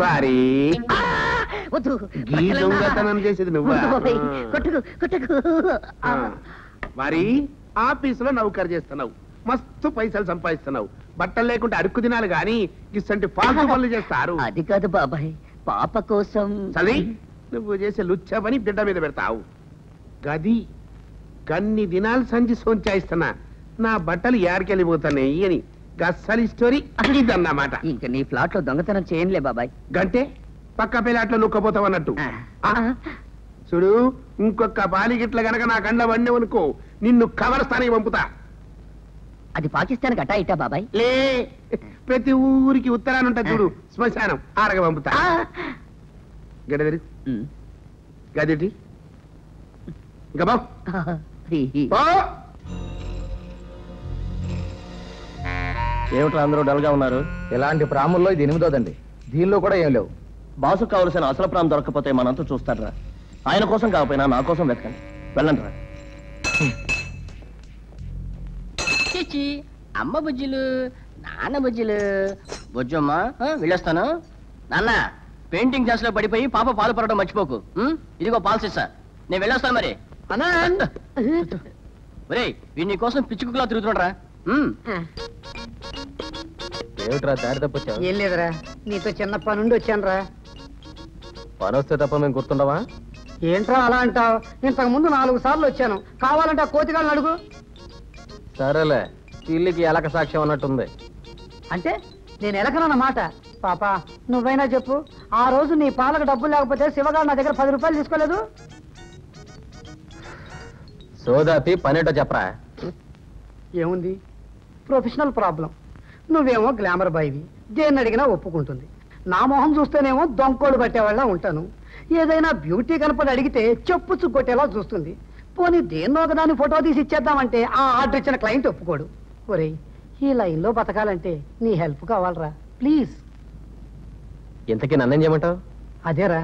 వారి దొంగతనం చేసేది నువ్వా? వారి ఆఫీసులో నౌకరు చేస్తున్నావు, మస్తు పైసలు సంపాదిస్తున్నావు, బట్టలు లేకుండా అడుక్కు తినాలి గాని ఇసంటి ఫాల్తు పనులు చేస్తారు. అది కాదు బాబాయ్, పాప కోసం. చది నువ్వు చేసే లుచ్చ పని బిడ్డ మీద పెడతావు. గది కన్ని దినాలు సంచి సోంచాయిస్తున్నా, నా బట్టలు ఏడికెళ్ళిపోతున్నాయి అని గస్సలి స్టోరీ ఇదన్నమాట. ఇంకా నీ ఫ్లాట్ లో దొంగతనం చేయంలే బాబాయ్. గంటే పక్క పిల్లాట్లో నొక్కపోతావు అన్నట్టు. చూడు, ఇంకొక బాలిగిట్ల గనక నా కండ్ల వండేవనుకో నిన్ను కవర్ స్థానికి పంపుతా. అది పాకిస్తాన్ గట్టా ఇట్టా బాబాయ్? లే, ప్రతి ఊరికి ఉత్తరాన్ని ఉంటుంది చూడు శ్మశానం, ఆరగ పంపుతా. గడదరి గదిటి ఇంకా బావు ఏమిట్రా అందరూ డల్గా ఉన్నారు? ఇలాంటి ప్రాముల్లో ఇది 8దండి, దీనిలో కూడా ఏం లేవు. బాసు కావలసిన అసలు ప్రాం దొరకపోతే మనంతా చూస్తారా? ఆయన కోసం కాకపోయినా నా కోసం వెతకండి. వెళ్ళండి రా. అమ్మ బుజ్జులు, నాన్న బుజ్జులు. బుజ్జమ్మా వెళ్ళొస్తాను. నాన్న పెయింటింగ్ క్లాస్ లో పడిపోయి పాప పాలు పడడం మర్చిపోకు. ఇదిగో పాలు సిస్సా, నేను వెళ్ళొస్తాను మరి. ఒరే వీడి నీ కోసం పిచ్చుకులా తిరుగుతున్నాడు. ఏమిట్రా దారి తప్పొచ్చావు? ఏం లేదురా, నీతో చిన్న పని నుండి వచ్చాను రా. పని వస్తే తప్ప మేము గుర్తుండవా? ఏంట్రా అలా అంటావు? ఇంతకు ముందు 4 సార్లు వచ్చాను, కావాలంటే ఆ కోతిగాళ్ళని అడుగు. సరేలే, ఇల్లుకి ఎలక సాక్ష్యం అన్నట్టుంది. అంటే నేను ఎలకనన్నమాట. పాప నువ్వైనా చెప్పు, ఆ రోజు నీ పాలకు డబ్బులు లేకపోతే శివగారు నా దగ్గర 10 రూపాయలు తీసుకోలేదు. సోదాపి పనేటో చెప్పరా. ఏముంది, ప్రొఫెషనల్ ప్రాబ్లం. నువ్వేమో గ్లామర్ బాయ్వి, దేన్ని అడిగినా ఒప్పుకుంటుంది. నా మొహం చూస్తేనేమో దొంకోడు పట్టేవాళ్ళ ఉంటాను. ఏదైనా బ్యూటీ కనపడి అడిగితే చెప్పుచ్చు కొట్టేలా చూస్తుంది. పోనీ దేన్నో ఒకదాన్ని ఫోటో తీసి ఇచ్చేద్దామంటే ఆ ఆర్డర్ ఇచ్చిన క్లయింట్ ఒప్పుకోడు. ఒరేయ్, ఈ లైన్లో బతకాలంటే నీ హెల్ప్ కావాలరా, ప్లీజ్. ఇంతకీ నన్నేం చేయమంటావు? అదేరా,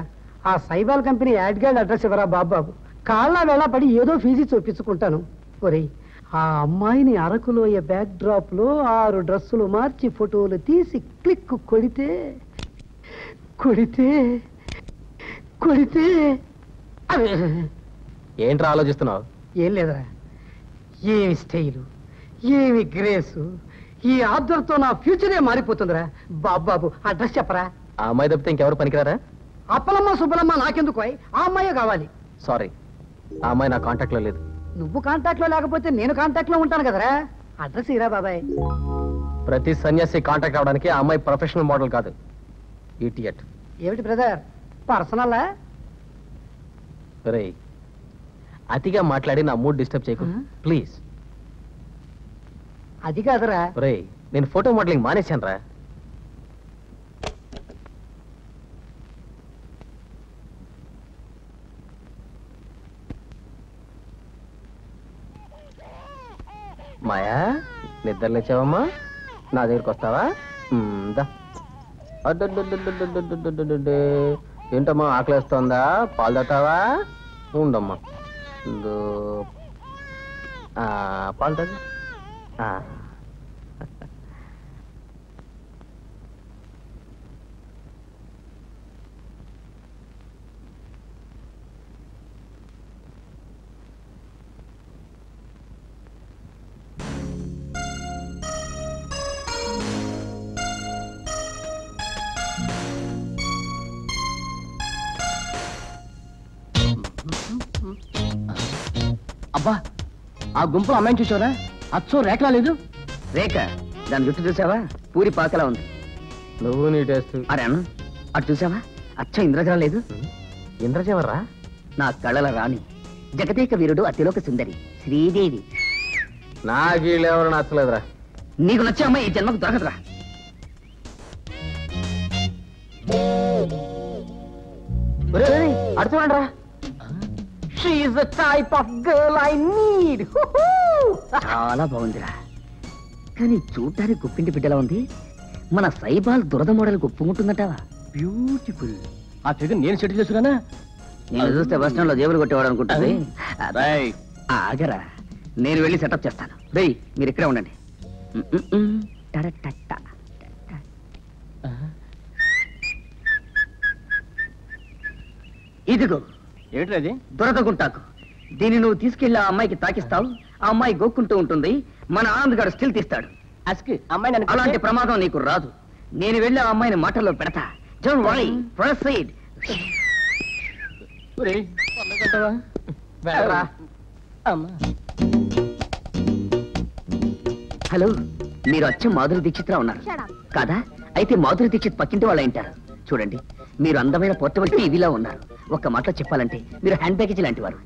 ఆ సైబాల్ కంపెనీ యాడ్ గైడ్ అడ్రస్ ఇవ్వరా బాబు. కాళ్ళ వేళ పడి ఏదో ఫీజు చూపించుకుంటాను. ఒరేయ్, ఆ అమ్మాయిని అరకులోయ బ్యాక్ డ్రాప్ లో 6 డ్రెస్సులు మార్చి ఫోటోలు తీసి క్లిక్ కొడితే కొడితే కొడితే ఏంట్రా ఆలోచిస్తున్నావు? ఏం లేదురా, ఏమి స్టైలు, ఏమి గ్రేసు. ఈ ఆర్డర్తో నా ఫ్యూచరే మారిపోతుందిరా. బాబు అడ్రస్ చెప్పరా. ఆ అమ్మాయి తప్పితే ఇంకెవరు పనికిరారా? అప్పలమ్మ సుబ్బలమ్మ నాకెందుకు, ఆ అమ్మాయే కావాలి. సారీ, ఆ అమ్మాయి నా కాంటాక్ట్ లో లేదు. నువ్వు కాంటాక్ట్ లో లేకపోతే నేను కాంటాక్ట్ లో ఉంటాను కదరా. అడ్రస్ ఇరా బాబాయ్. ప్రతి సన్యాసి కాంటాక్ట్ అవడానికి ఆ అమ్మాయి ప్రొఫెషనల్ మోడల్ కాదు, ఇడియట్. ఏమిటి బ్రదర్, పర్సనలా? రేయ్, అతిగా మాట్లాడి నా మూడ్ డిస్టర్బ్ చేయకు ప్లీజ్. అది కాదురా. రేయ్, నేను ఫోటో మోడలింగ్ మానేశాను రా. మాయా, నిద్ర లేచావమ్మా? నా దగ్గరికి వస్తావా? ఏంటమ్మా ఆకలిస్తోందా? పాలు తాగుతావా? ఉండమ్మా, పాలు తాగు. అబ్బా, ఆ గుంపులో అమ్మాయిని చూసావరా? అచ్చో రేఖలా లేదు. రేఖ, దాని జుట్టు చూసావా? పూరి పాకలా ఉంది. నువ్వు నీ టేస్ట్. అరే అన్న, అటు చూసావా? అచ్చ ఇంద్రజల లేదు. ఇంద్రజెవర్రా? నా కళల రాణి, జగదేక వీరుడు, అతిలోక సుందరి శ్రీదేవి. నాకు వీళ్ళెవరు నచ్చలేదురా. నీకు నచ్చే అమ్మాయి ఈ జన్మకు దొరకదురా. అడు చూడండి రా. She is the type of girl I need. చాలా బాగుందిరా, కానీ చూడ్డానికి గుప్పింటి బిడ్డలా ఉంది. మన సైబాల్ దురద మోడల్ గుప్పుకుంటుందట. బ్యూటిఫుల్. ఆ ఫిగర్ నేను సెటిల్ చేసుకున్నానా? నేను చూస్తే బస్ స్టాండ్ లో జేబులు కొట్టేవాడు అనుకుంటుంది. ఆగరా, నేను వెళ్ళి సెటప్ చేస్తాను. రేయ్, మీరు ఇక్కడే ఉండండి. ఇదిగో ఏమిటి అది? దొరదగుంటాకు. దీన్ని నువ్వు తీసుకెళ్లి ఆ అమ్మాయికి తాకిస్తావు. ఆ అమ్మాయి గోక్కుంటూ ఉంటుంది. మన ఆనంద్ గారు స్టిల్ తీస్తాడు. అస్క్ అమ్మాయి నన్ను అలాంటి ప్రమాదం నీకు రాదు. నేను వెళ్ళి ఆ అమ్మాయిని మాటల్లో పెడతా. Don't worry, proceed. ఒరేయ్, వెళ్ళరా. అమ్మా. హలో, మీరు అచ్చం మాధురి దీక్షిత్రా ఉన్నారు కాదా? అయితే మాధురి దీక్షిత్ పక్కింటి వాళ్ళ ఉంటారు. చూడండి, మీరు అందమైన పోర్టబుల్ టీవీలా ఉన్నారు. ఒక్క మాటలో చెప్పాలంటే మీరు హ్యాండ్ బ్యాగేజ్ లాంటి వారు.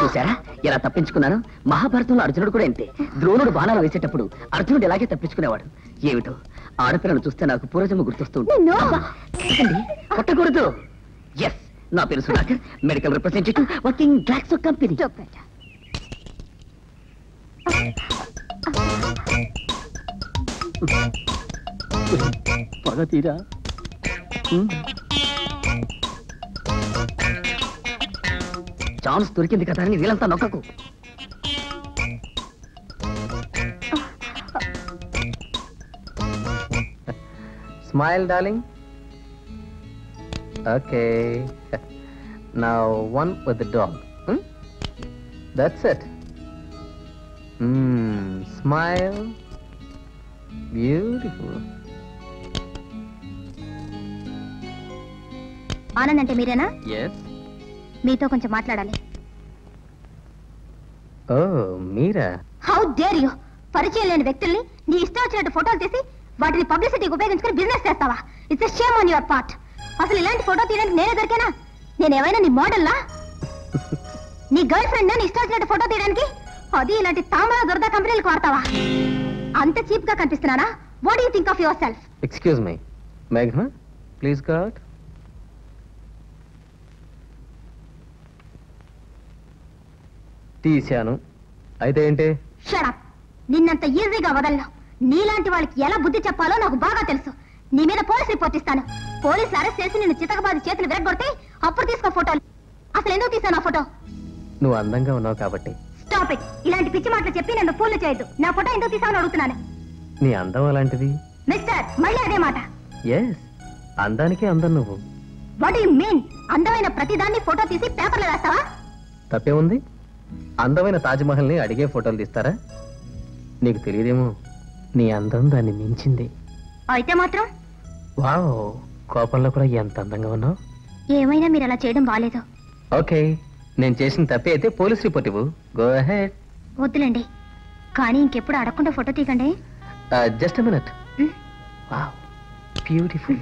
చూసారా ఎలా తప్పించుకున్నాను? మహాభారతంలో అర్జునుడు కూడా అంతే. ద్రోణుడు బాణాలు వేసేటప్పుడు అర్జునుడు ఎలాగే తప్పించుకునేవాడు. ఏమిటో ఆడపిల్లను చూస్తే నాకు పూర్వజన్మ గుర్తొస్తూ కొట్టకూడదు. ఎస్, నా పేరు Sudhakar, medical representative, working Glaxo company. పగ తీరా. ఛాన్స్ దొరికింది కదా అని వీళ్ళంతా నొక్కకు. Smile, darling. Okay. Now one with the dog. That's it. Smile. Beautiful. Anand అంటే మీరేనా? Yes. మీతో కొంచెం మాట్లాడాలి. Oh, Meera? How dare you! పరిచయం లేని వ్యక్తుల్ని నీ ఇష్టం వచ్చినట్టు ఫోటోలు తీసి వాటిని పబ్లిసిటీకి ఉపయోగించుకుని బిజినెస్ చేస్తావా? It's a shame on your part. అసలు ఇలాంటి ఫోటో తీయడానికి నేనే దొరికానా? నేనేమైనా నీ మోడల్లా? నీ గర్ల్ ఫ్రెండ్ నీ ఇష్టం వచ్చినట్టు ఫోటో తీయడానికి? అది ఇలాంటి తామర దొరద కంపెనీలకు వాడతావా? అంత చీప్ గా కనిపిస్తున్నానా? What you think of yourself? Excuse me. Meghna, please go out. తీశాను. అయితే ఏంటి? Shut up. నిన్నంత ఈజీగా వదలను. నీలాంటి వాళ్ళకి ఎలా బుద్ధి చెప్పాలో నాకు బాగా తెలుసు. నీ మీద పోలీస్ రిపోర్ట్ ఇస్తాను. పోలీసులు అరెస్ట్ చేసి నిన్ను చితకబాది చేతులు విరగొడితే అప్పుడు తీసుకో ఫోటోలు. అసలు ఎందుకు తీసాను ఆ ఫోటో? నువ్వు అందంగా ఉన్నావు కాబట్టి. Stop it. ఇలాంటి పిచ్చి మాటలు చెప్పి నన్ను ఫూల్ చేయొద్దు. నా ఫోటో ఎందుకు తీసావని అడుగుతున్నాను. నీ అందం అలాంటిది. మిస్టర్, మళ్ళీ అదే మాట. ఎస్, అందానికి అందం నువ్వు. What you mean? అందమైన ప్రతిదాన్ని ఫోటో తీసి పేపర్లో వేస్తావా? తప్పే ఉంది? అందమైన తాజ్మహల్ని అడిగే ఫోటోలు తీస్తారా? నీకు తెలియదేమో, నీ అందం దాన్ని మించింది. అయితే మాత్రం వావ్, కోపంలో కూడా ఎంత అందంగా ఉన్నావు. ఏమైనా మీరు అలా చేయడం బాలేదు. ఓకే, నేను చేసిన తప్పే అయితే పోలీస్ రిపోర్ట్ ఇవ్వు. Go ahead. వద్దులేండి, కానీ ఇంకెప్పుడు అడగకుండా ఫోటో తీయకండి. Just minute. Wow, beautiful.